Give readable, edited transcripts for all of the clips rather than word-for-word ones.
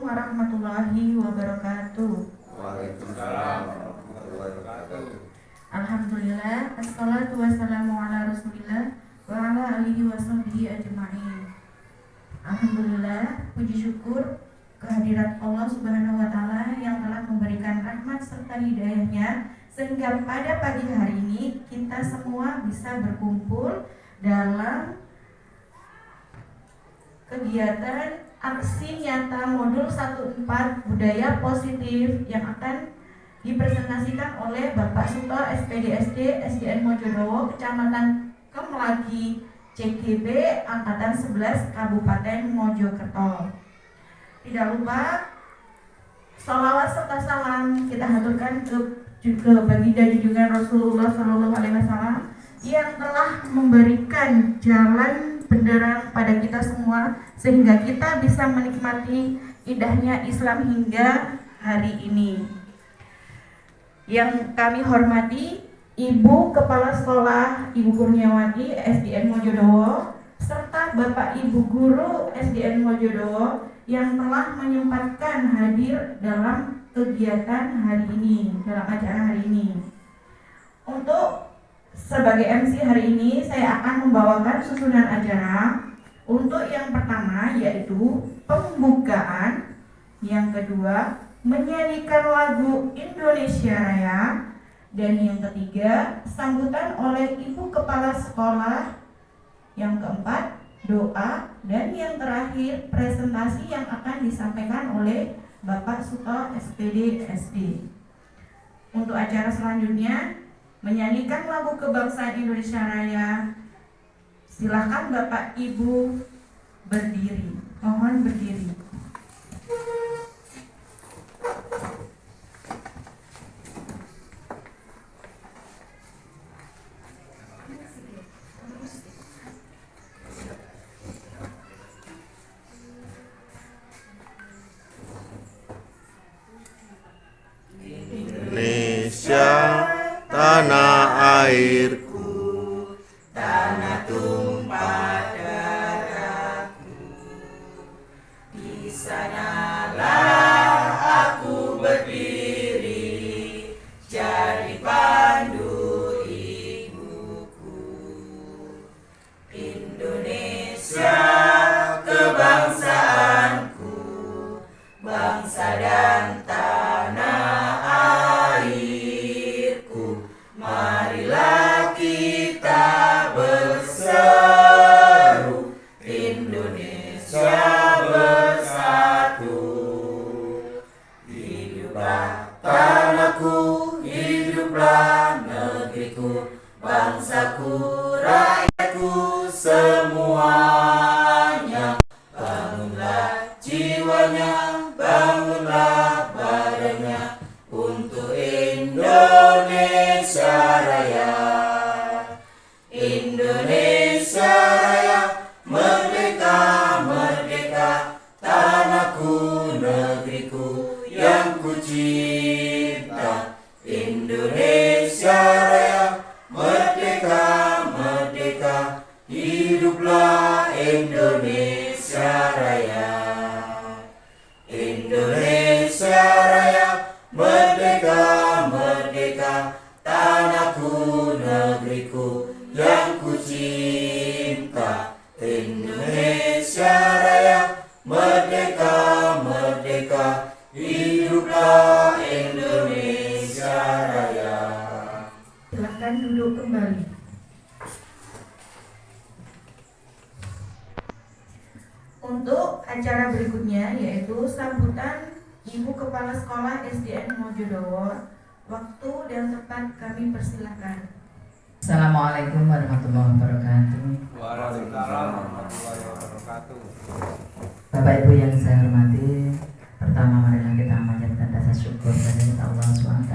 warahmatullahi wabarakatuh. Waalaikumsalam warahmatullahi wabarakatuh. Alhamdulillah, assalatu wassalamu ala rasulillah wa ala alihi wa sahbihi ajma'in. Alhamdulillah, puji syukur kehadirat Allah Subhanahu wa Ta'ala yang telah memberikan rahmat serta hidayahnya sehingga pada pagi hari ini kita semua bisa berkumpul dalam kegiatan aksi nyata modul 14 budaya positif yang akan dipresentasikan oleh Bapak Suto SPDSD SDN Mojodowo Kecamatan Kemlagi CGB Angkatan 11 Kabupaten Mojokerto. Tidak lupa sholawat serta salam kita haturkan ke baginda junjungan Rasulullah SAW yang telah memberikan jalan benderang pada kita semua sehingga kita bisa menikmati indahnya Islam hingga hari ini. Yang kami hormati Ibu Kepala Sekolah Ibu Kurniawati SDN Mojodowo serta Bapak Ibu Guru SDN Mojodowo yang telah menyempatkan hadir dalam kegiatan hari ini, dalam acara hari ini. Untuk sebagai MC hari ini saya akan membawakan susunan acara. Untuk yang pertama yaitu pembukaan, yang kedua menyanyikan lagu Indonesia Raya, dan yang ketiga sambutan oleh Ibu Kepala Sekolah, yang keempat doa, dan yang terakhir presentasi yang akan disampaikan oleh Bapak Suto SPD SD. Untuk acara selanjutnya menyanyikan lagu kebangsaan Indonesia Raya. Silakan Bapak Ibu berdiri. Mohon berdiri. Indonesia tanah airku, tanah tumpah darahku. Di sanalah aku berdiri, jadi pandu ibuku. Indonesia kebangsaanku, bangsa dan tanah airku. Marilah kita berseru, Indonesia bersatu. Hiduplah tanahku, hiduplah negeriku, bangsaku, rakyatku semuanya. Bangunlah jiwanya, bangunlah badannya untuk Indonesia Raya. Indonesia Raya, merdeka, merdeka, tanahku, negeriku yang ku cinta. Indonesia Raya, merdeka, merdeka, hiduplah Indonesia Raya. Indonesia Raya, merdeka, merdeka, tanahku, negeriku yang ku cinta. Indonesia Raya, merdeka, merdeka, hiduplah Indonesia Raya. Silakan duduk kembali. Untuk acara berikutnya yaitu sambutan Ibu Kepala Sekolah SDN Mojodowo. Waktu dan tempat kami persilahkan. Assalamualaikum warahmatullahi wabarakatuh. Waalaikumsalam warahmatullahi wabarakatuh. Bapak Ibu yang saya hormati, pertama marilah kita memanjatkan rasa syukur kepada Allah SWT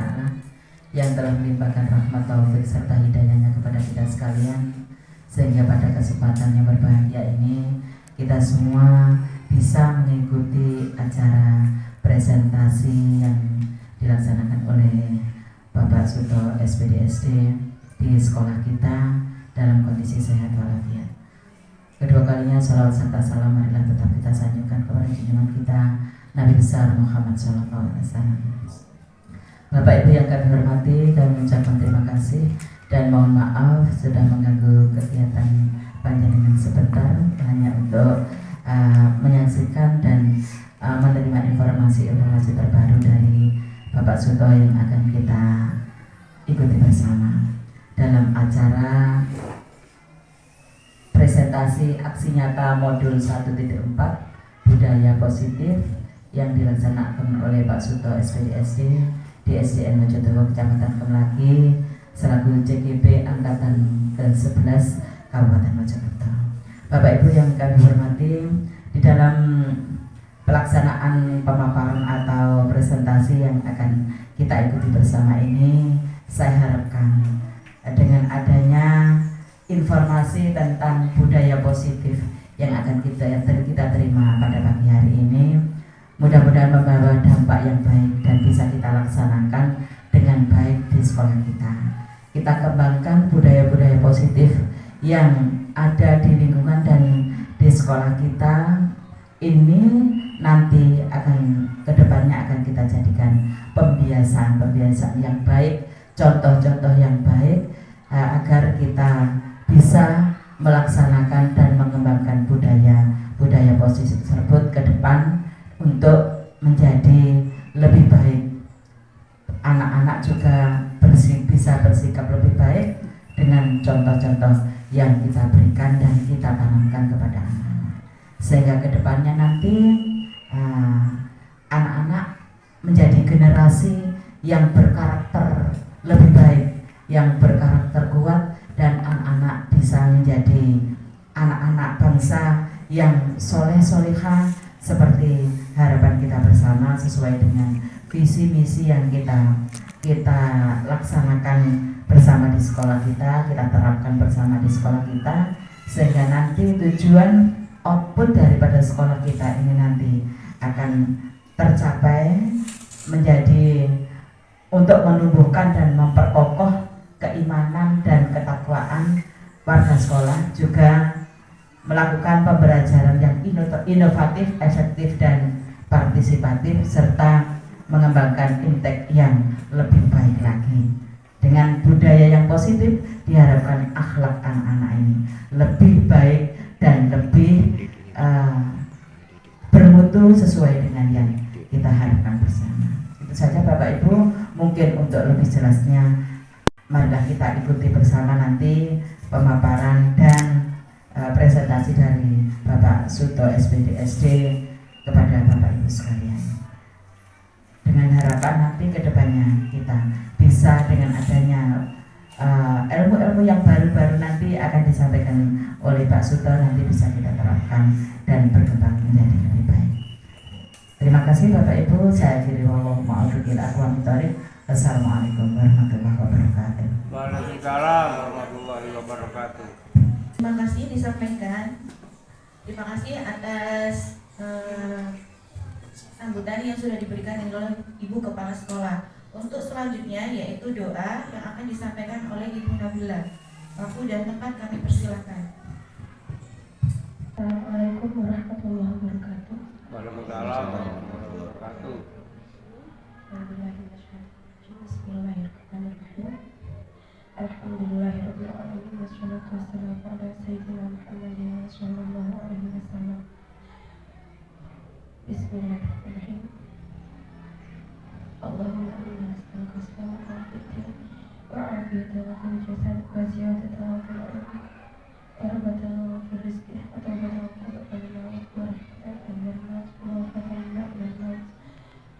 yang telah melimpahkan rahmat taufik serta hidayahnya kepada kita sekalian, sehingga pada kesempatan yang berbahagia ini kita semua bisa mengikuti acara presentasi yang dilaksanakan oleh Bapak Suto SPDSD di sekolah kita dalam kondisi sehat walafiat. Kedua kalinya salawat serta salam marilah tetap kita sanjungkan kepada junjungan kita Nabi besar Muhammad SAW. Bapak Ibu yang kami hormati, kami mengucapkan terima kasih dan mohon maaf sudah mengganggu kegiatan panjenengan sebentar hanya untuk menyaksikan dan menerima informasi terbaru dari Bapak Suto yang akan kita ikuti bersama dalam acara presentasi aksi nyata modul 1.4 budaya positif yang dilaksanakan oleh Pak Suto SPDSD di SDN Mojodowo Kecamatan Kemlaki selaku CGP Angkatan ke-11 Kabupaten Mojokerto. Bapak Ibu yang kami hormati, di dalam pelaksanaan pemaparan atau presentasi yang akan kita ikuti bersama ini, saya harapkan dengan adanya informasi tentang budaya positif yang akan kita terima pada pagi hari ini, mudah-mudahan membawa dampak yang baik dan bisa kita laksanakan dengan baik di sekolah kita. Kita kembangkan budaya-budaya positif yang ada di lingkungan dan di sekolah kita ini nanti akan kedepannya akan kita jadikan pembiasaan yang baik, contoh-contoh yang baik agar kita bisa melaksanakan dan mengembangkan budaya positif tersebut ke depan untuk menjadi lebih baik. Anak-anak juga bisa bersikap lebih baik dengan contoh-contoh yang kita berikan dan kita tanamkan kepada anak-anak, sehingga kedepannya nanti anak-anak menjadi generasi yang berkarakter lebih baik, yang berkarakter kuat, dan anak-anak bisa menjadi anak-anak bangsa yang soleh-solehah seperti harapan kita bersama sesuai dengan visi misi yang kita laksanakan bersama di sekolah kita terapkan bersama di sekolah kita, sehingga nanti tujuan output daripada sekolah kita ini nanti akan tercapai menjadi untuk menumbuhkan dan memperkokoh keimanan dan ketakwaan warga sekolah, juga melakukan pembelajaran yang inovatif, efektif dan partisipatif, serta mengembangkan impact yang lebih baik lagi. Dengan budaya yang positif diharapkan akhlak anak-anak ini lebih baik dan lebih bermutu sesuai dengan yang kita harapkan bersama. Itu saja Bapak Ibu, mungkin untuk lebih jelasnya marilah kita ikuti bersama nanti pemaparan dan presentasi dari Bapak Suto SPDSD kepada Bapak Ibu sekalian. Dengan harapan nanti kedepannya kita bisa dengan adanya ilmu-ilmu yang baru-baru nanti akan disampaikan oleh Pak Suto nanti bisa kita terapkan dan berkembang menjadi lebih baik. Terima kasih Bapak Ibu, saya akhiri wallahu muwaffiq aqwam thoriq. Assalamualaikum warahmatullahi wabarakatuh. Waalaikumsalam warahmatullahi wabarakatuh. Terima kasih disampaikan. Terima kasih atas sambutan yang sudah diberikan oleh Ibu Kepala Sekolah. Untuk selanjutnya yaitu doa yang akan disampaikan oleh Ibu Nabila. Waktu dan tempat kami persilakan. Assalamualaikum warahmatullahi wabarakatuh. Waalaikumsalam warahmatullahi wabarakatuh. Bismillahirrahmanirrahim. Alhamdulillahirabbil alamin wassalatu wassalamu ala sayyidina Muhammadin sallallahu alaihi wasallam. Bismillahirrahmanirrahim. Allahumma inna nas'aluka salamatan fid din wa 'afiyatan fil jasad wa ziyadatan fil ilmi wa rahmatan fil rizqi wa tawbatan fil maut wa rahmatan min nas wa rahmatan min nas.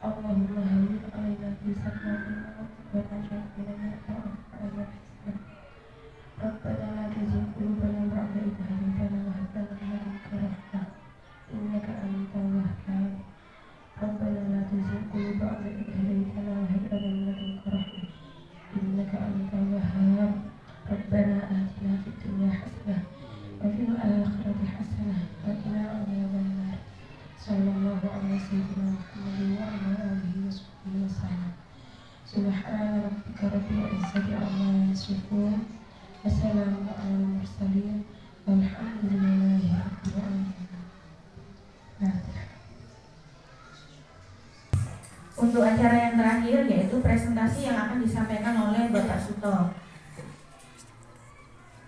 Allahumma hawwin 'alaina fi sakratil maut wa najina min al-'adab hisab. Rabbana la tuzigh qulubana ba'da idh hadaytana wa hab lana min ladunka rahmah innaka antal wahhab. Rabbana la tuzigh qulubana ba'da idh hadaytana wa hab lana min ladunka rahmah innaka antal wahhab. Rabbana atina fid dunya hasanah wa fil akhirati hasanah wa qina adzaban nar. Sallallahu ala sayyidina Muhammadin wa ala alihi wa sahbihi wa sallam. Subhana rabbika rabbil izzati amma yasifun wa salamun alal mursalin walhamdulillahi rabbil alamin. untuk acara yang terakhir yaitu presentasi yang akan disampaikan oleh Bapak Suto.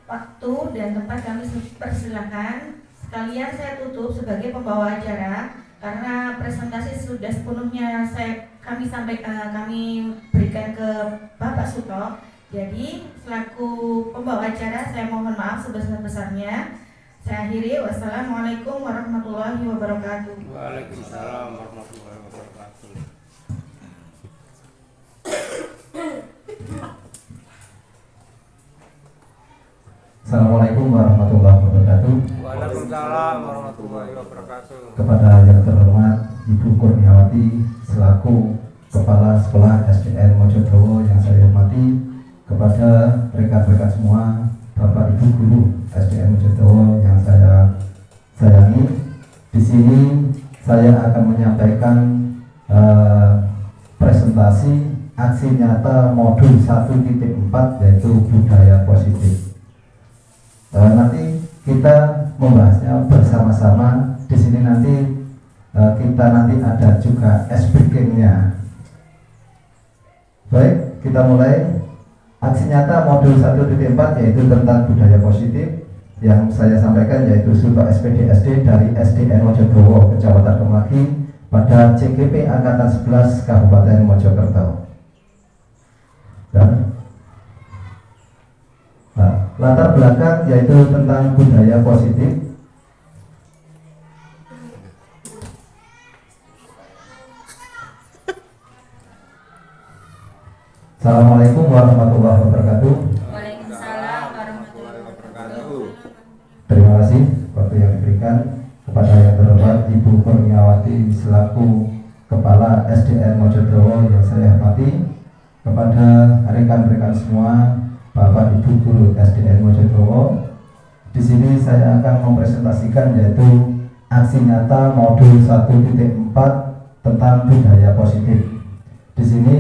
Waktu dan tempat kami persilakan. Sekalian saya tutup sebagai pembawa acara karena presentasi sudah sepenuhnya kami berikan ke Bapak Suto. Jadi selaku pembawa acara saya mohon maaf sebesar-besarnya. Saya akhiri. Wassalamualaikum warahmatullahi wabarakatuh. Waalaikumsalam warahmatullahi wabarakatuh. Assalamualaikum warahmatullahi wabarakatuh. Waalaikumsalam warahmatullahi wabarakatuh. Kepada yang terhormat Ibu Kurniawati selaku Kepala Sekolah SDN Mojodowo yang saya hormati, kepada rekan-rekan semua, Bapak Ibu Guru SDN Mojodowo yang saya sayangi, di sini saya akan menyampaikan presentasi aksi nyata modul 1.4 yaitu budaya positif. Nanti kita membahasnya bersama-sama. Di sini nanti kita ada juga speaking-nya. Baik, kita mulai. Aksi nyata modul 1.4 yaitu tentang budaya positif yang saya sampaikan yaitu Suto SPD dari SDN Mojodowo Kecamatan Kemlaki pada CGP Angkatan 11 Kabupaten Mojokerto. Dan latar belakang yaitu tentang budaya positif. Assalamualaikum warahmatullahi wabarakatuh. Waalaikumsalam warahmatullahi wabarakatuh. Terima kasih waktu yang diberikan. Kepada yang terhormat Ibu Kurniawati selaku Kepala SDN Mojodowo yang saya hormati, kepada rekan-rekan semua, Bapak Ibu Guru SDN Mojodowo, di sini saya akan mempresentasikan yaitu aksi nyata modul 1.4 tentang budaya positif. Di sini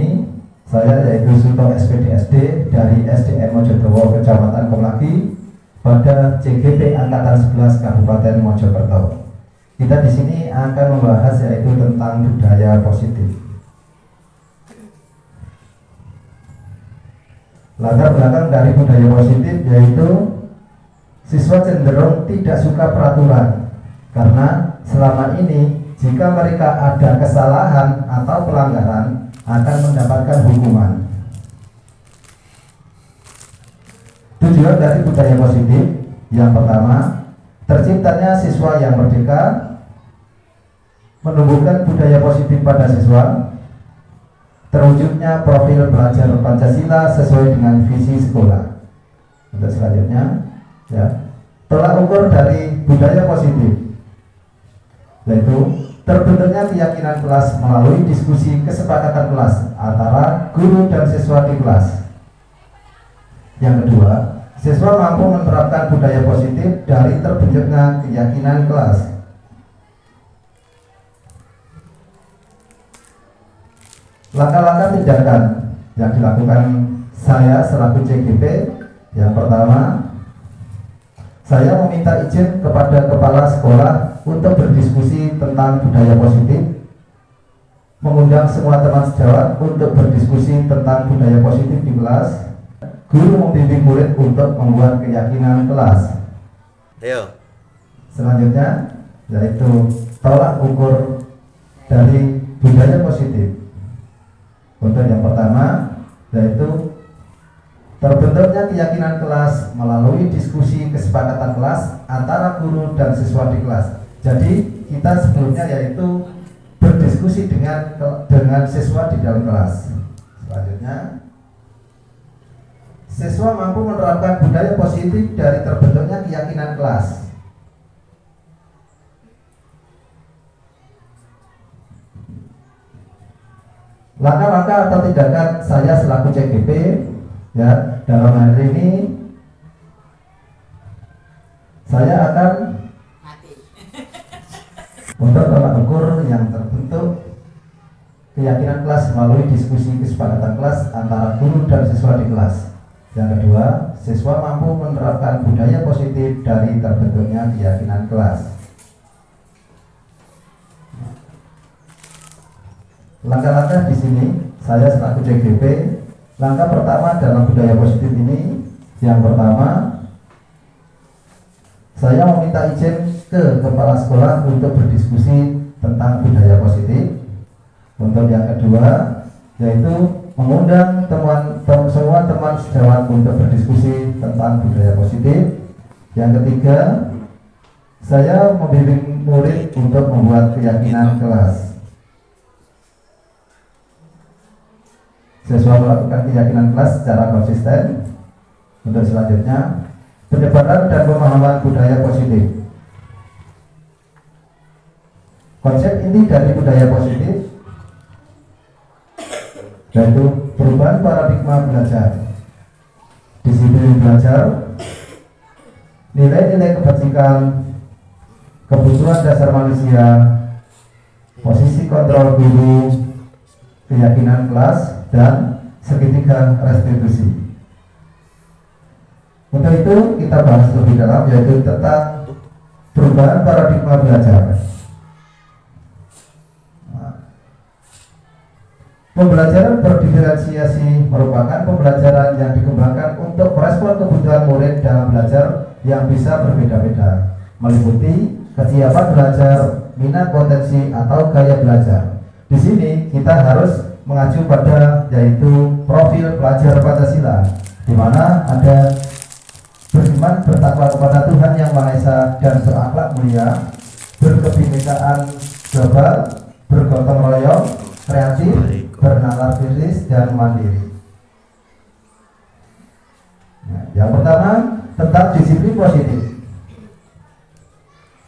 saya yaitu Suto SPD dari SDN Mojodowo Kecamatan Kemlaki pada CGP Angkatan 11 Kabupaten Mojokerto. Kita di sini akan membahas yaitu tentang budaya positif. Latar belakang dari budaya positif yaitu siswa cenderung tidak suka peraturan karena selama ini jika mereka ada kesalahan atau pelanggaran akan mendapatkan hukuman. Tujuan dari budaya positif yang pertama, terciptanya siswa yang merdeka, menumbuhkan budaya positif pada siswa, terwujudnya profil belajar Pancasila sesuai dengan visi sekolah. Untuk selanjutnya, tolak ukur dari budaya positif yaitu terbentuknya keyakinan kelas melalui diskusi kesepakatan kelas antara guru dan siswa di kelas. Yang kedua, siswa mampu menerapkan budaya positif dari terbentuknya keyakinan kelas. Langkah-langkah tindakan yang dilakukan saya selaku CGP, yang pertama, saya meminta izin kepada kepala sekolah untuk berdiskusi tentang budaya positif, mengundang semua teman sejawat untuk berdiskusi tentang budaya positif di kelas. Guru membimbing murid untuk membuat keyakinan kelas. Selanjutnya yaitu tolak ukur dari budaya positif. Untuk yang pertama yaitu terbentuknya keyakinan kelas melalui diskusi kesepakatan kelas antara guru dan siswa di kelas. Jadi kita sebelumnya yaitu berdiskusi dengan siswa di dalam kelas. Selanjutnya, siswa mampu menerapkan budaya positif dari terbentuknya keyakinan kelas. Langkah-langkah atau tindakan saya selaku CGP dalam hal ini saya akan untuk tolak ukur yang terbentuk keyakinan kelas melalui diskusi kesepakatan kelas antara guru dan siswa di kelas. Yang kedua, siswa mampu menerapkan budaya positif dari terbentuknya keyakinan kelas. Langkah-langkah di sini saya selaku CGP, langkah pertama dalam budaya positif ini, yang pertama saya meminta izin ke kepala sekolah untuk berdiskusi tentang budaya positif. Untuk yang kedua yaitu mengundang semua teman sejawat untuk berdiskusi tentang budaya positif. Yang ketiga, saya membimbing murid untuk membuat keyakinan kelas. Siswa melakukan keyakinan kelas secara konsisten. Untuk selanjutnya, penyebaran dan pemahaman budaya positif. Konsep inti dari budaya positif yaitu perubahan paradigma belajar, disiplin belajar, nilai-nilai kebajikan, kebutuhan dasar manusia, posisi kontrol guru, keyakinan kelas, dan segitiga restitusi. Untuk itu kita bahas lebih dalam, yaitu tentang perubahan paradigma belajar. Pembelajaran berdiferensiasi merupakan pembelajaran yang dikembangkan untuk merespon kebutuhan murid dalam belajar yang bisa berbeda-beda, meliputi kesiapan belajar, minat potensi, atau gaya belajar. Di sini kita harus mengacu pada yaitu profil pelajar Pancasila, di mana ada beriman bertakwa kepada Tuhan Yang Maha Esa dan berakhlak mulia, berkebinekaan global, bergotong royong, kreatif, bernalar kritis, dan mandiri. Nah, yang pertama tentang disiplin positif.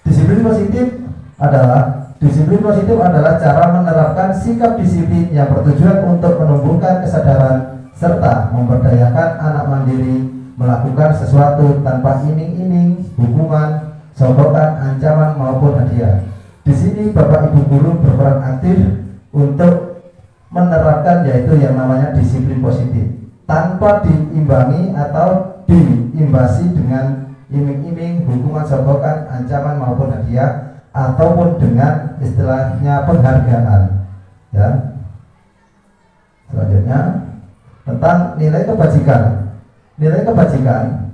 Disiplin positif adalah cara menerapkan sikap disiplin yang bertujuan untuk menumbuhkan kesadaran serta memberdayakan anak mandiri melakukan sesuatu tanpa iming-iming, hukuman, sogokan, ancaman maupun hadiah. Di sini Bapak Ibu guru berperan aktif untuk menerapkan yaitu yang namanya disiplin positif tanpa diimbangi atau diimbasi dengan iming-iming, hukuman, sogokan, ancaman maupun hadiah, ataupun dengan istilahnya penghargaan. Ya. Selanjutnya tentang nilai kebajikan. Nilai kebajikan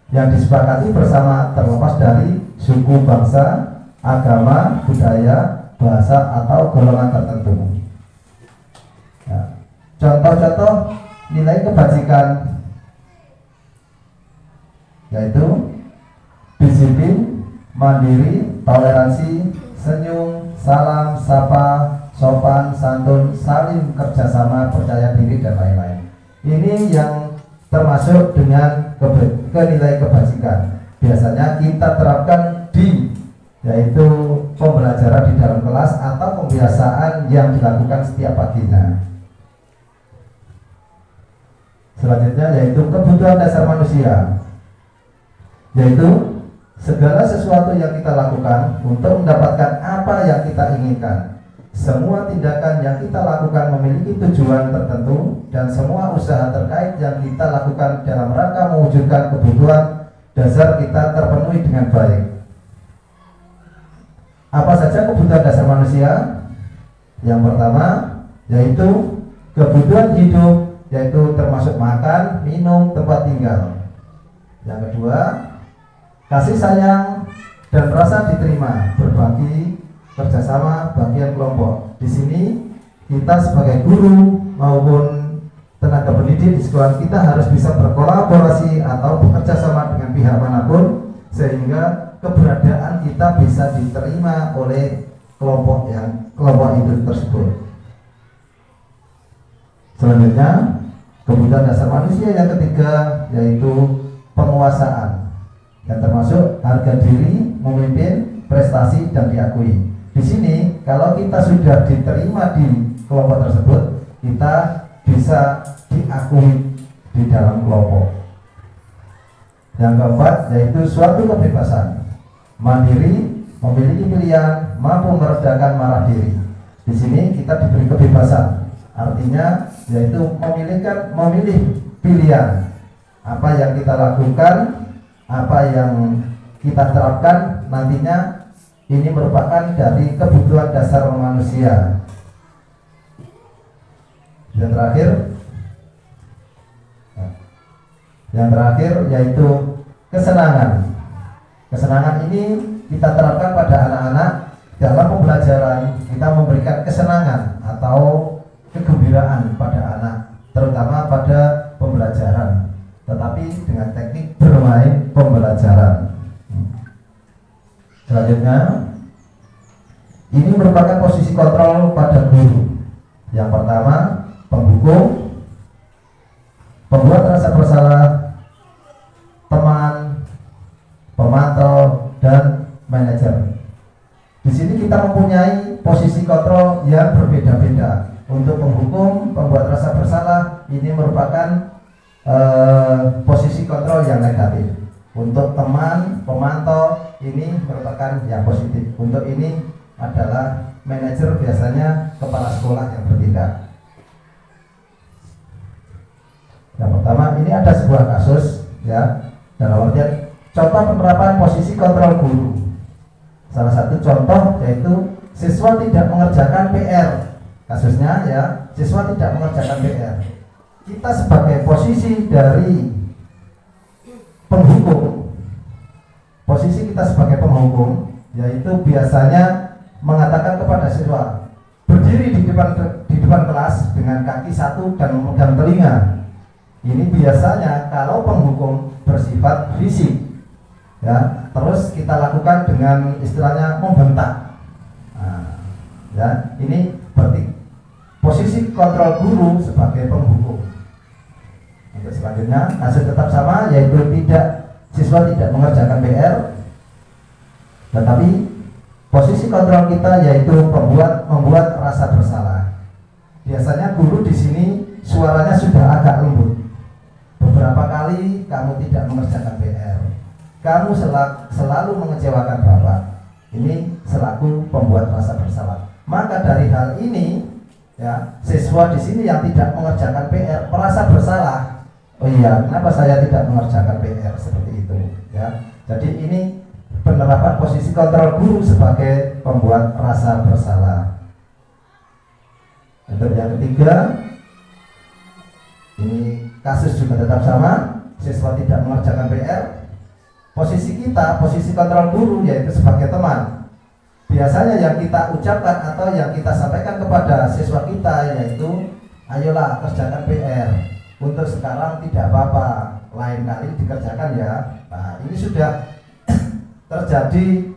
yang disepakati bersama terlepas dari suku, bangsa, agama, budaya, bahasa, atau golongan tertentu. Ya. Contoh-contoh nilai kebajikan yaitu disiplin, mandiri, toleransi, senyum, salam, sapa, sopan, santun, saling kerjasama, percaya diri, dan lain-lain. Ini yang termasuk dengan nilai kebajikan. Biasanya kita terapkan di yaitu pembelajaran di dalam kelas atau pembiasaan yang dilakukan setiap paginya. Selanjutnya yaitu kebutuhan dasar manusia, yaitu segala sesuatu yang kita lakukan untuk mendapatkan apa yang kita inginkan. Semua tindakan yang kita lakukan memiliki tujuan tertentu, dan semua usaha terkait yang kita lakukan dalam rangka mewujudkan kebutuhan dasar kita terpenuhi dengan baik. Apa saja kebutuhan dasar manusia? Yang pertama yaitu kebutuhan hidup, yaitu termasuk makan, minum, tempat tinggal. Yang kedua, kasih sayang dan rasa diterima, berbagi, kerjasama, bagian kelompok. Di sini kita sebagai guru maupun tenaga pendidik di sekolah kita harus bisa berkolaborasi atau bekerja sama dengan pihak manapun sehingga keberadaan kita bisa diterima oleh kelompok itu tersebut. Selanjutnya, kebutuhan dasar manusia yang ketiga yaitu penguasaan, yang termasuk harga diri, memimpin, prestasi, dan diakui. Di sini kalau kita sudah diterima di kelompok tersebut, kita bisa diakui di dalam kelompok. Yang keempat yaitu suatu kebebasan, mandiri, memiliki pilihan, mampu meredakan marah diri. Di sini kita diberi kebebasan, artinya yaitu memilih pilihan apa yang kita lakukan, apa yang kita terapkan nantinya. Ini merupakan dari kebutuhan dasar manusia. Yang terakhir yaitu kesenangan. Kesenangan ini kita terapkan pada anak-anak dalam pembelajaran. Kita memberikan kesenangan atau kegembiraan pada anak, terutama pada pembelajaran, tetapi dengan teknik bermain pembelajaran. Selanjutnya, ini merupakan posisi kontrol pada guru. Yang pertama, penghukum, pembuat rasa bersalah, teman, pemantau, dan manajer. Di sini kita mempunyai posisi kontrol yang berbeda-beda. Untuk penghukum, pembuat rasa bersalah, ini merupakan posisi kontrol yang negatif. Untuk teman, pemantau, ini merupakan yang positif. Untuk ini adalah manajer, biasanya kepala sekolah yang bertindak. Yang pertama, ini ada sebuah kasus, ya, dalam artian contoh penerapan posisi kontrol guru. Salah satu contoh yaitu siswa tidak mengerjakan PR. Kasusnya, ya, siswa tidak mengerjakan PR. Kita sebagai posisi dari penghukum, posisi kita sebagai penghukum, yaitu biasanya mengatakan kepada siswa berdiri di depan kelas dengan kaki satu dan memegang telinga. Ini biasanya kalau penghukum bersifat fisik, ya, terus kita lakukan dengan istilahnya membentak. Nah, ya, ini berarti posisi kontrol guru sebagai penghukum. Untuk selanjutnya, hasil tetap sama, yaitu siswa tidak mengerjakan PR, tetapi posisi kontrol kita yaitu membuat rasa bersalah. Biasanya guru di sini suaranya sudah agak lembut. Beberapa kali kamu tidak mengerjakan PR, kamu selalu mengecewakan bapak. Ini selaku pembuat rasa bersalah. Maka dari hal ini, ya, siswa di sini yang tidak mengerjakan PR merasa bersalah. Oh iya, kenapa saya tidak mengerjakan PR seperti itu? Ya, jadi ini penerapan posisi kontrol guru sebagai pembuat rasa bersalah. Untuk yang ketiga, ini kasus juga tetap sama, siswa tidak mengerjakan PR. Posisi kita, posisi kontrol guru yaitu sebagai teman. Biasanya yang kita ucapkan atau yang kita sampaikan kepada siswa kita yaitu, ayolah kerjakan PR. Untuk sekarang tidak apa-apa, lain kali dikerjakan ya. Nah, ini sudah terjadi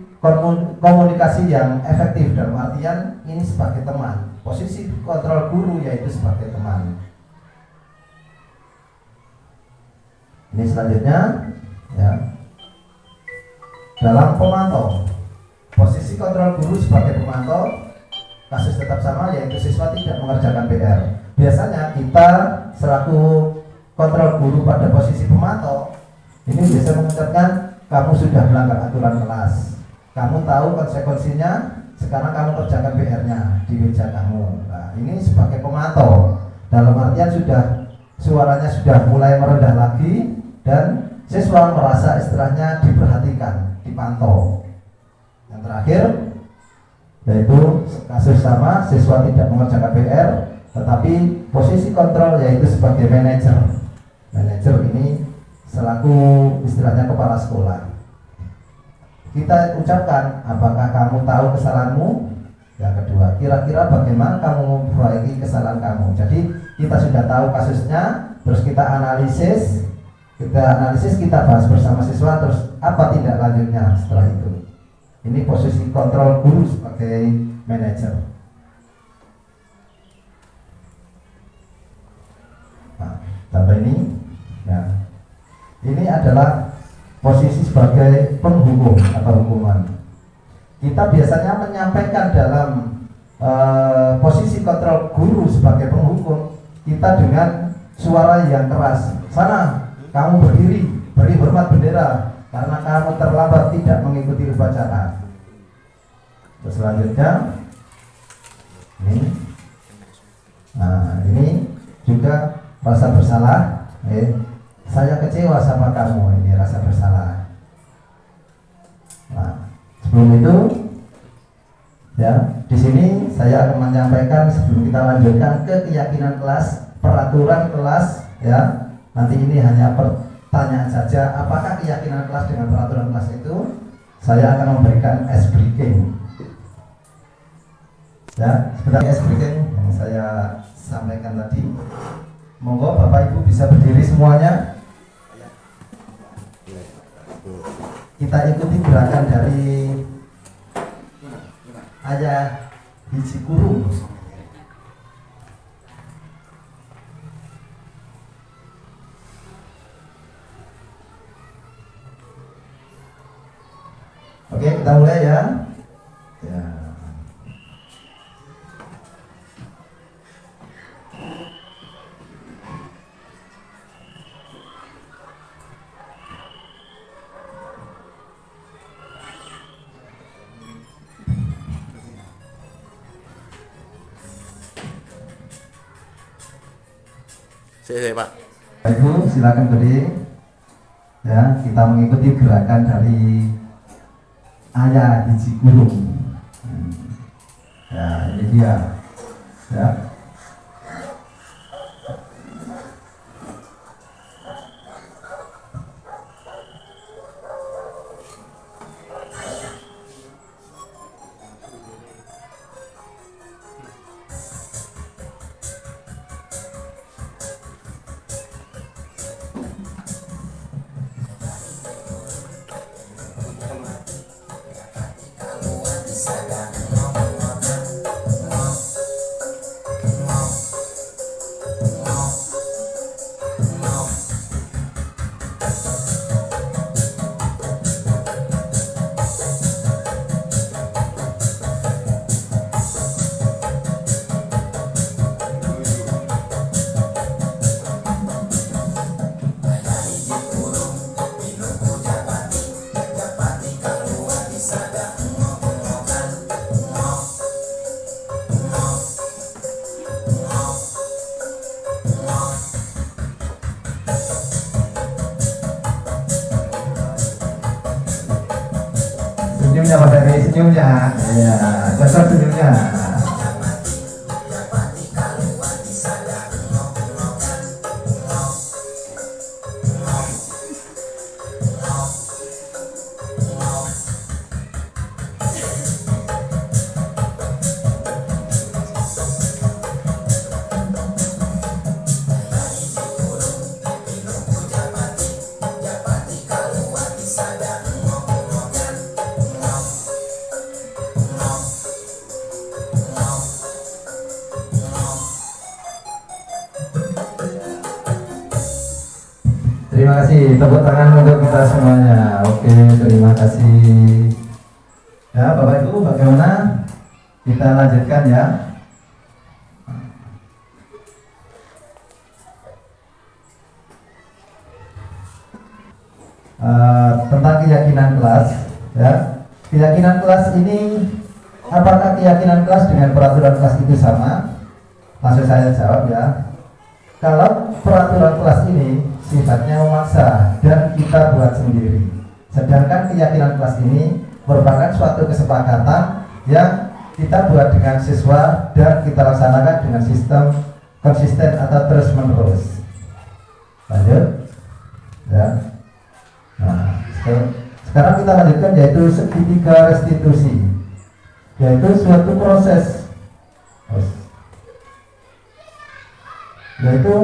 komunikasi yang efektif, dalam artian ini sebagai teman. Posisi kontrol guru yaitu sebagai teman. Ini selanjutnya, ya, dalam pemantau, posisi kontrol guru sebagai pemantau, kasus tetap sama yaitu siswa tidak mengerjakan PR. Biasanya kita selaku kontrol guru pada posisi pemantau ini biasa mengucapkan, kamu sudah melanggar aturan kelas, kamu tahu konsekuensinya, sekarang kamu kerjakan PR-nya di meja kamu. Nah, ini sebagai pemantau, dalam artian suaranya sudah mulai merendah lagi dan siswa merasa istilahnya diperhatikan, dipantau. Yang terakhir yaitu kasus sama, siswa tidak mengerjakan PR, tetapi posisi kontrol yaitu sebagai manajer. Manajer ini selaku istilahnya kepala sekolah. Kita ucapkan, apakah kamu tahu kesalahanmu? Yang kedua, kira-kira bagaimana kamu memperbaiki kesalahan kamu? Jadi kita sudah tahu kasusnya, terus kita analisis, kita bahas bersama siswa, terus apa tindak lanjutnya setelah itu. Ini posisi kontrol guru sebagai manajer. Nah, contoh ini, ya, ini adalah posisi sebagai penghukum atau hukuman. Kita biasanya menyampaikan dalam posisi kontrol guru sebagai penghukum kita dengan suara yang keras. Sana, kamu berdiri, beri hormat bendera karena kamu terlambat tidak mengikuti upacara. Terus selanjutnya, ini juga rasa bersalah. Saya kecewa sama kamu, ini rasa bersalah. Nah, sebelum itu, ya, di sini saya akan menyampaikan sebelum kita lanjutkan ke keyakinan kelas, peraturan kelas, ya. Nanti ini hanya pertanyaan saja, apakah keyakinan kelas dengan peraturan kelas itu? Saya akan memberikan ice breaking. Ya, sebenarnya ice breaking yang saya sampaikan tadi. Monggo Bapak Ibu bisa berdiri semuanya. Kita ikuti gerakan dari ayah biji kurung. Oke, kita mulai ya. Ya. Saya Pak. Ibu silakan berdiri. Ya, kita mengikuti gerakan dari ayah biji kurung. Ya, ini dia. Ya. Senyumnya Pak Dari, senyumnya. Ya, cocok senyumnya. Terima kasih, tepuk tangan untuk kita semuanya. Oke, terima kasih. Ya, Bapak Ibu, bagaimana? Kita lanjutkan ya. Tentang keyakinan kelas, ya. Keyakinan kelas ini, apakah keyakinan kelas dengan peraturan kelas itu sama? Langsung saya jawab ya. Kalau peraturan kelas ini sifatnya memaksa dan kita buat sendiri, sedangkan keyakinan kelas ini merupakan suatu kesepakatan yang kita buat dengan siswa dan kita laksanakan dengan sistem konsisten atau terus menerus. Lanjut ya. Nah, sekarang kita lanjutkan yaitu segitiga restitusi, yaitu suatu proses, yaitu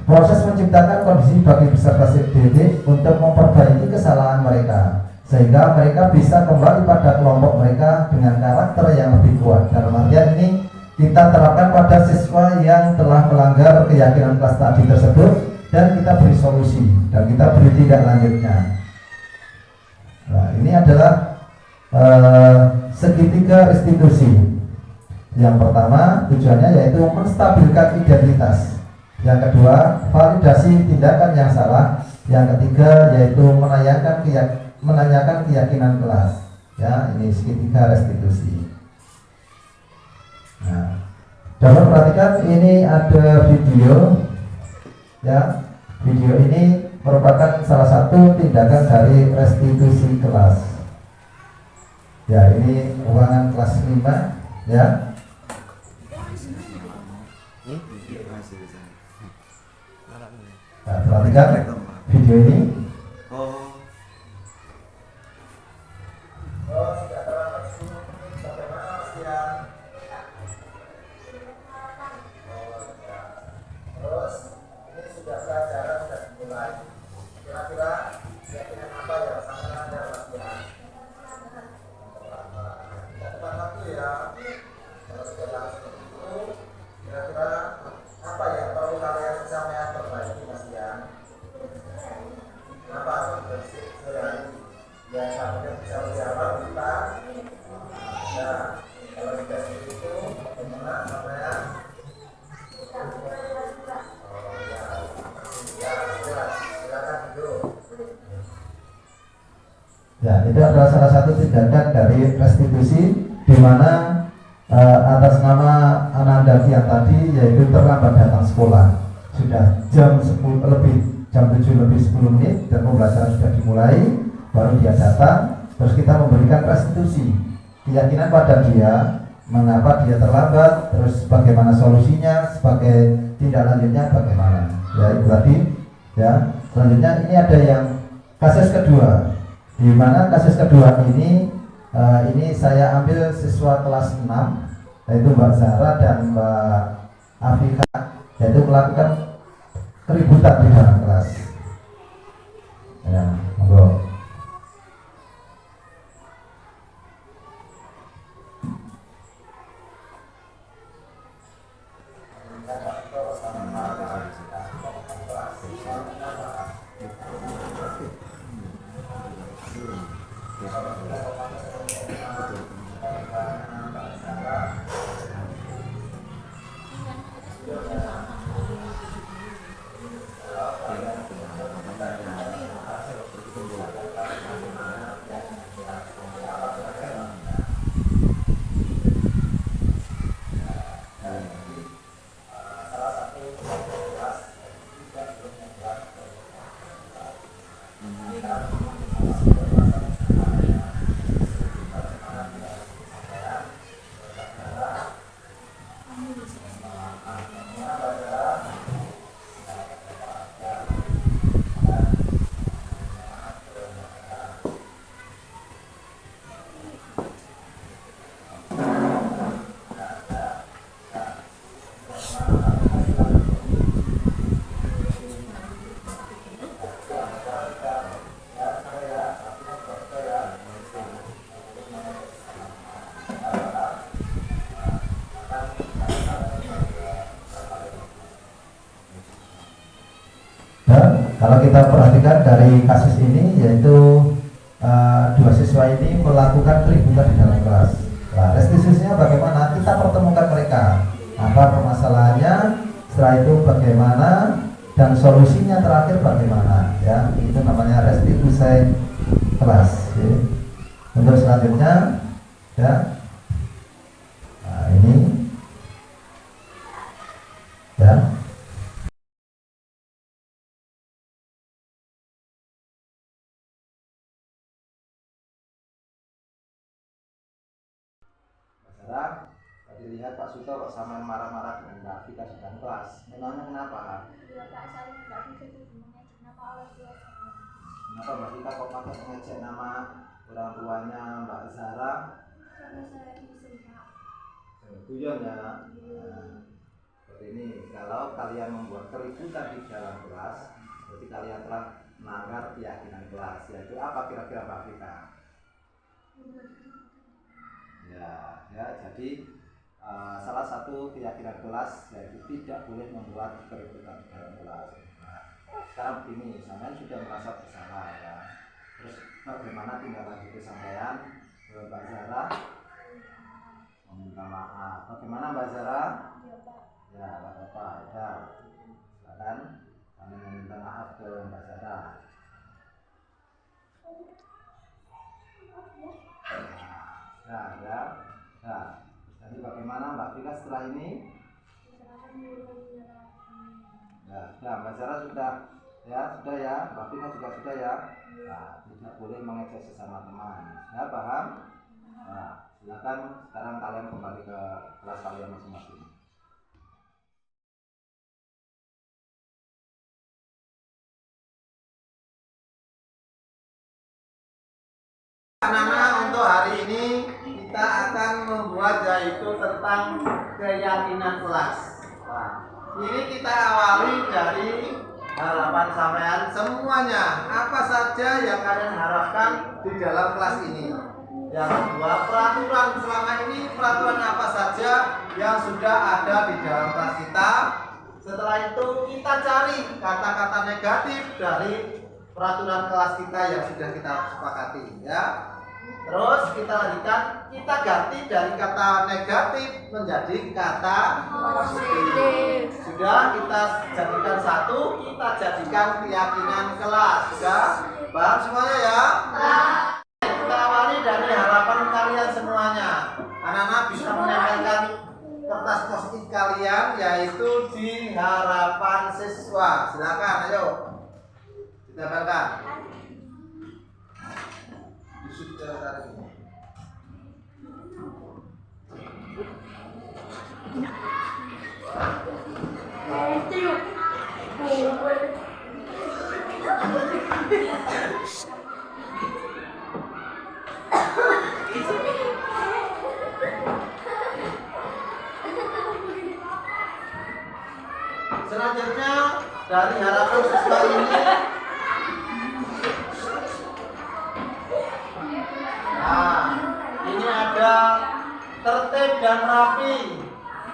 proses menciptakan kondisi bagi peserta didik untuk memperbaiki kesalahan mereka sehingga mereka bisa kembali pada kelompok mereka dengan karakter yang lebih kuat. Dalam artian ini kita terapkan pada siswa yang telah melanggar keyakinan kelas tadi tersebut dan kita beri solusi dan kita beri tindak lanjutnya. Nah, ini adalah segitiga restitusi. Yang pertama tujuannya yaitu menstabilkan identitas. Yang kedua, validasi tindakan yang salah. Yang ketiga yaitu menanyakan keyakinan kelas. Ya, ini segitiga restitusi. Nah, dapat perhatikan ini ada video. Ya, video ini merupakan salah satu tindakan dari restitusi kelas. Ya, ini ruangan kelas 5 Ya. Nah, perhatikan video ini. Ya, itu adalah salah satu tindakan dari restitusi di mana atas nama Ananda Kian tadi yaitu terlambat datang sekolah. Sudah jam 10 lebih, jam 7 lebih 10 menit dan pembelajaran sudah dimulai, baru dia datang, terus kita memberikan restitusi keyakinan pada dia mengapa dia terlambat, terus bagaimana solusinya, sebagai tindak lanjutnya bagaimana. Ya, itu tadi. Ya, selanjutnya ini ada yang kasus kedua. Di mana kasus kedua ini saya ambil siswa kelas 6 yaitu Mbak Zahra dan Mbak Afika, yaitu melakukan keributan di dalam kelas. Ya, monggo. Kalau kita perhatikan dari kasus ini, yaitu dua siswa ini melakukan keributan di dalam kelas. Nah, restitusinya bagaimana? Kita pertemukan mereka. Apa permasalahannya? Setelah itu bagaimana? Dan solusinya terakhir bagaimana? Ya, itu namanya restitusi kelas. Ya. Untuk selanjutnya, ya. Nah, ini, ya. Tadi lihat Pak Suto kok sama marah-marah dengan Mbak Vika sedang kelas. Memangnya kenapa? Ya Pak, saya Mbak Vika itu mengejek nama orang tua saya. Kenapa Mbak Vika kok pakai mengejek nama orang tuanya Mbak Zahra? Karena saya iseng Pak. Guyon ya. Nah, seperti ini, kalau kalian membuat keributan di dalam kelas, berarti kalian telah melanggar keyakinan kelas. Yaitu apa kira-kira Mbak Vika? Ya, jadi salah satu keyakinan kelas yaitu tidak boleh membuat keributan di dalam kelas. Nah, sekarang begini, sampean sudah merasa bersalah ya. Terus bagaimana tindak lanjut sampean, Mbak Zahra? Meminta maaf. Bagaimana Mbak Zahra? Ya, Pak Bapak, ya. Silakan kami meminta maaf ke Mbak Zahra. Ya. Jadi bagaimana Mbak Vika setelah ini? Ya, Mbak Zahra sudah ya, Mbak Vika juga sudah ya. Nah, tidak boleh mengejek sesama teman. Ya, paham? Nah, Silakan sekarang kalian kembali ke kelas kalian masing-masing. Anak-anak, untuk hari ini kita akan membuat yaitu tentang keyakinan kelas. Nah, ini kita awali dari harapan sampean semuanya. Apa saja yang kalian harapkan di dalam kelas ini? Yang kedua, peraturan selama ini, peraturan apa saja yang sudah ada di dalam kelas kita. Setelah itu kita cari kata-kata negatif dari peraturan kelas kita yang sudah kita sepakati, ya. Terus kita lanjutkan, kita ganti dari kata negatif menjadi kata positif. Sudah kita jadikan satu, kita jadikan keyakinan kelas. Sudah paham semuanya ya? Kita awali dari harapan kalian semuanya. Anak-anak bisa menempelkan kertas post-it kalian yaitu di harapan siswa. Silakan, ayo ditempelkan. Selanjutnya dari harapan siswa ini, nah, ini ada tertib dan rapi,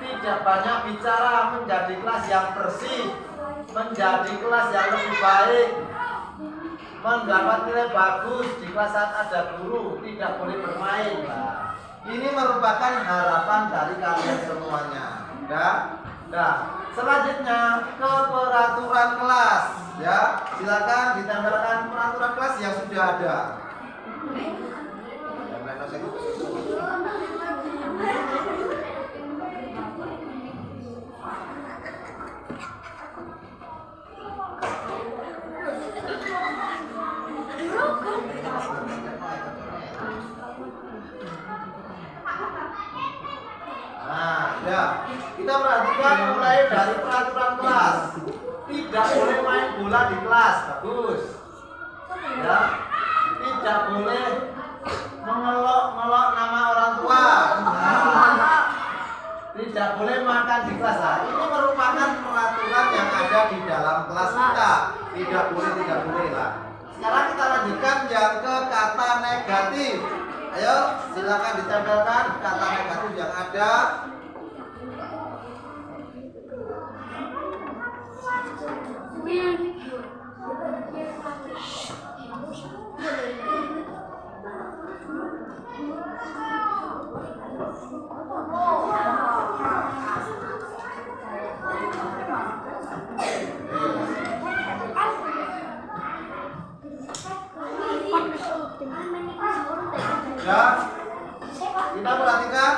tidak banyak bicara, menjadi kelas yang bersih, menjadi kelas yang lebih baik, mendapat nilai bagus di kelas saat ada guru, tidak boleh bermain. Nah, ini merupakan harapan dari kalian semuanya. Nah, selanjutnya ke peraturan kelas, ya. Silakan ditempelkan peraturan kelas yang sudah ada. Nah, ya, kita perhatikan mulai dari peraturan kelas. Tidak boleh main bola di kelas, bagus. Ya, tidak boleh mengelok-ngelok nama orang tua. Nah, tidak boleh makan di kelas. Nah, ini merupakan peraturan yang ada di dalam kelas kita. Tidak boleh lah. Sekarang kita lanjutkan yang ke kata negatif. Ayo, silakan ditempelkan kata negatif yang ada. Ya, kita perhatikan.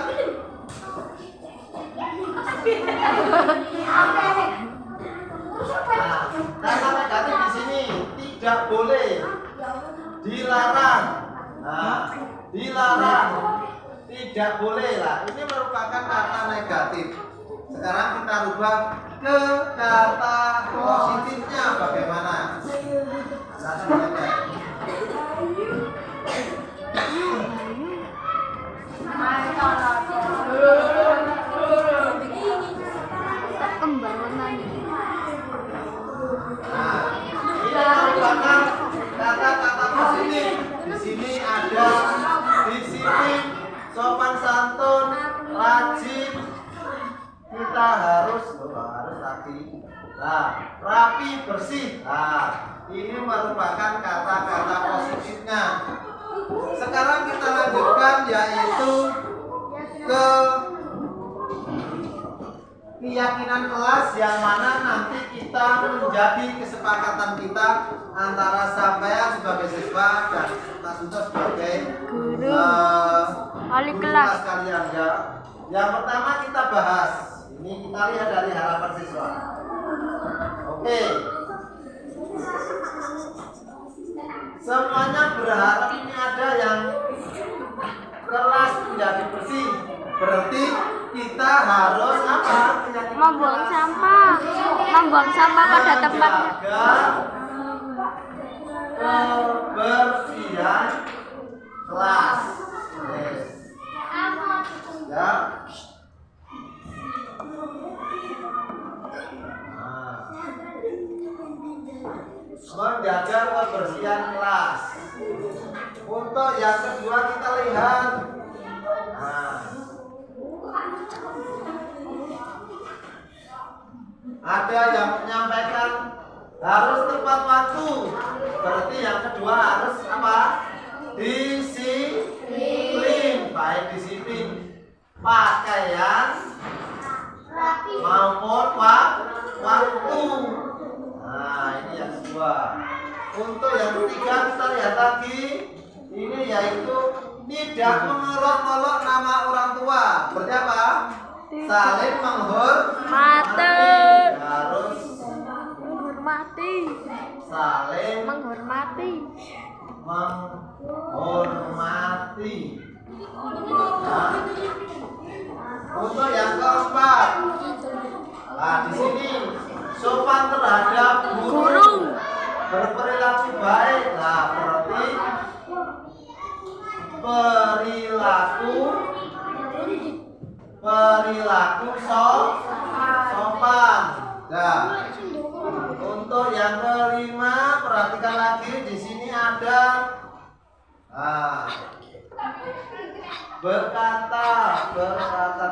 Nah, kata negatif di sini tidak boleh, dilarang. Nah, dilarang, tidak boleh lah. Ini merupakan kata negatif. Sekarang kita rubah ke kata positifnya bagaimana? Nah, ini merupakan kata-kata positif. Di sini ada disiplin, sopan santun, rajin. Kita harus rapi. Nah, rapi, bersih. Nah, ini merupakan kata-kata positifnya. Sekarang kita lanjutkan yaitu ke keyakinan kelas yang mana nanti kita menjadi kesepakatan kita antara sampean sebagai siswa dan Mas Sunto sebagai guru kelas kalian ya. Yang pertama kita bahas. Ini kita lihat dari harapan siswa. Oke. Semuanya berharap ini ada yang kelas menjadi bersih. Berarti kita harus apa? Membuang sampah pada tempatnya. Jaga kebersihan kelas. Yes. Ya. Menjaga kebersihan kelas. Untuk yang kedua kita lihat. Ada yang menyampaikan harus tepat waktu. Berarti yang kedua harus apa? Disiplin. Baik disiplin pakaian maupun waktu. Nah, ini yang kedua. Untuk yang ketiga kita lihat lagi. Ini yaitu tidak mengolok-olok nama orang tua. Berarti apa? Saling menghormati. Harus Menghormati. saling Menghormati. menghormati. Nah, untuk yang keempat, nah di sini sopan terhadap guru, berperilaku baik. Nah berarti perilaku sopan. Nah, untuk yang kelima perhatikan lagi di sini ada berkata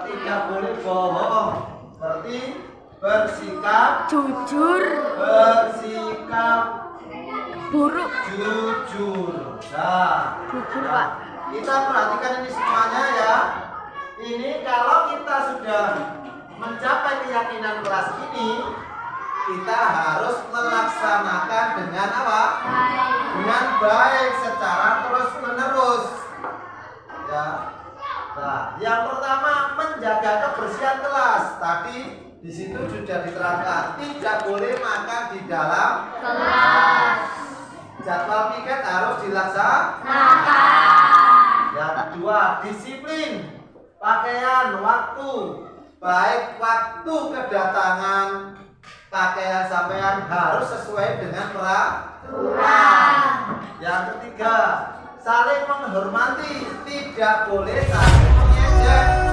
tidak boleh bohong. Berarti bersikap Jujur. bersikap Buruk. jujur. Nah, Jujur, Pak. kita perhatikan ini semuanya ya. Ini kalau kita sudah mencapai keyakinan kelas ini, kita harus melaksanakan dengan apa? Dengan baik secara terus menerus. Ya. Nah, yang pertama menjaga kebersihan kelas. Tadi di situ sudah diterangkan tidak boleh makan di dalam kelas. Jadwal piket harus dilaksanakan. Yang kedua, disiplin pakaian waktu. Baik waktu kedatangan pakaian sampean harus sesuai dengan peraturan. Yang ketiga, saling menghormati, tidak boleh saling mengejek.